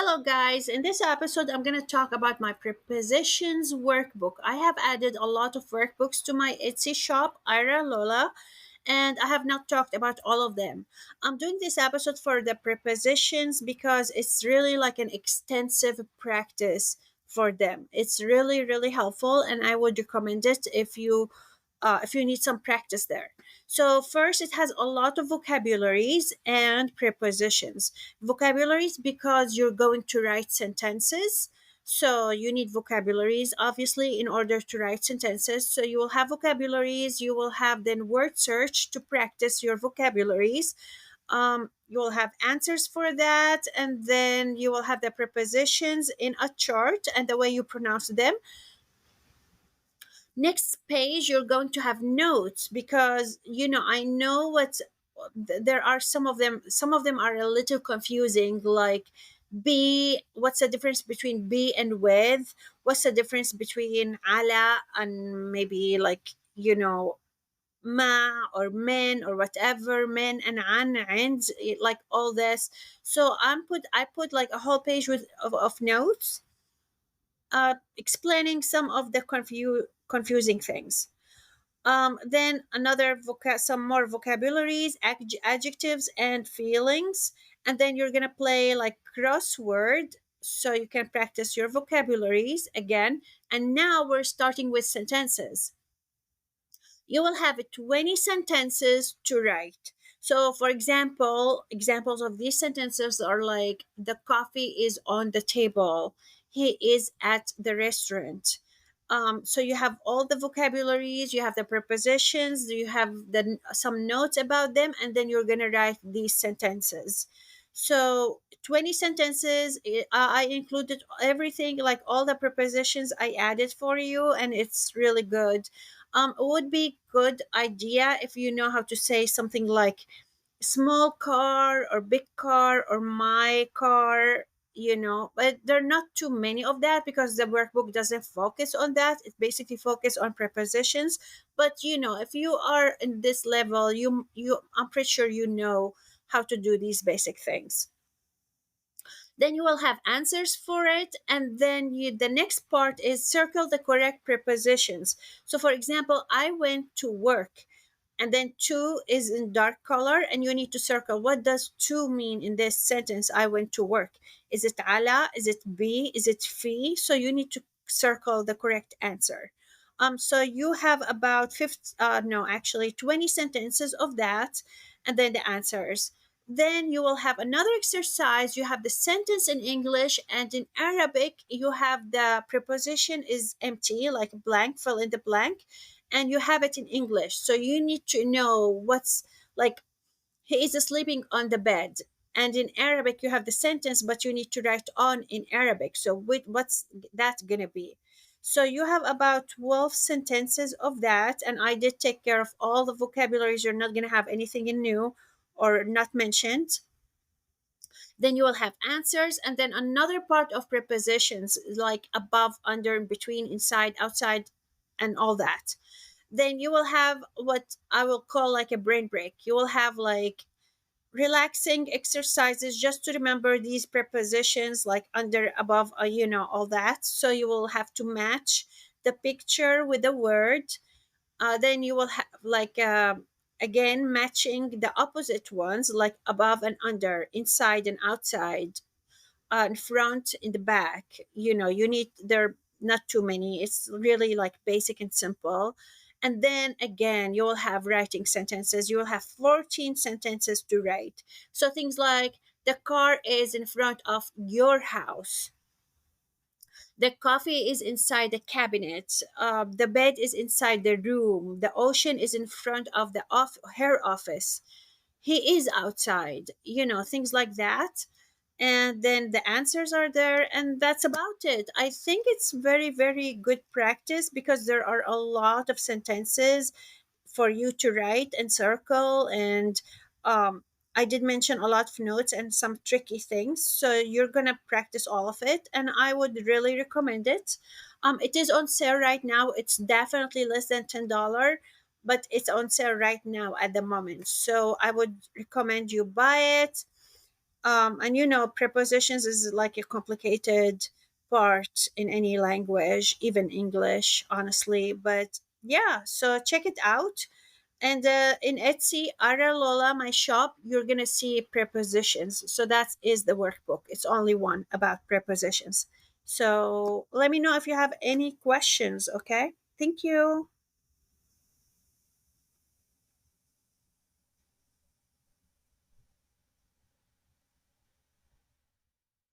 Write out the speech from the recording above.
Hello, guys. In this episode, I'm going to talk about my prepositions workbook. I have added a lot of workbooks to my Etsy shop, Aralola, and I have not talked about all of them. I'm doing this episode for the prepositions because it's really like an extensive practice for them. It's really, really helpful, and I would recommend it if you need some practice there. So first, it has a lot of vocabularies and prepositions. Vocabularies because you're going to write sentences. So you need vocabularies, obviously, in order to write sentences. So you will have vocabularies. You will have then word search to practice your vocabularies. You will have answers for that, and then you will have the prepositions in a chart and the way you pronounce them. Next page you're going to have notes because I know there are some of them are a little confusing, like be what's the difference between be and with, what's the difference between ala and maybe like ma or men or whatever, men and an and like all this. So I put like a whole page of notes explaining some of the confusing things. Then some more vocabularies, adjectives, and feelings. And then you're gonna play like crossword, so you can practice your vocabularies again. And now we're starting with sentences. You will have 20 sentences to write. So, for example, examples of these sentences are like the coffee is on the table, he is at the restaurant. So you have all the vocabularies, you have the prepositions, you have some notes about them, and then you're gonna write these sentences. So 20 sentences. I included everything, like all the prepositions I added for you, and it's really good. It would be good idea if you know how to say something like small car or big car or my car, but there are not too many of that because the workbook doesn't focus on that. It basically focuses on prepositions. But if you are in this level, I'm pretty sure you know how to do these basic things. Then you will have answers for it, and then the next part is circle the correct prepositions. So for example, I went to work, and then to is in dark color, and you need to circle what does to mean in this sentence. I went to work. Is it ala, is it be, is it fi? So you need to circle the correct answer. So you have about 50 no actually 20 sentences of that, and then the answers. Then you will have another exercise. You have the sentence in English, and in Arabic you have the preposition is empty, like blank, fill in the blank, and you have it in English. So you need to know what's like he is sleeping on the bed. And in Arabic you have the sentence, but you need to write on in Arabic. So what's that gonna be? So you have about 12 sentences of that, and I did take care of all the vocabularies. You're not gonna have anything in new or not mentioned. Then you will have answers, and then another part of prepositions like above, under, in between, inside, outside, and all that. Then you will have what I will call like a brain break. You will have like relaxing exercises just to remember these prepositions, like under, above, all that. So you will have to match the picture with the word. Then you will have like again matching the opposite ones, like above and under, inside and outside, in front, in the back. You need there not too many. It's really like basic and simple. And then again you will have writing sentences. You will have 14 sentences to write. So things like the car is in front of your house, the coffee is inside the cabinet, the bed is inside the room, the ocean is in front of her office, he is outside, things like that. And then the answers are there, and that's about it. I think it's very, very good practice because there are a lot of sentences for you to write and circle. And I did mention a lot of notes and some tricky things, so you're gonna practice all of it, and I would really recommend it. It is on sale right now. It's definitely less than $10, but it's on sale right now at the moment, so I would recommend you buy it. And you know, prepositions is like a complicated part in any language, even English, honestly. But yeah, so check it out. And in Etsy, Aralola, my shop, you're gonna see prepositions. So that is the workbook. It's only one about prepositions. So let me know if you have any questions. Okay. Thank you.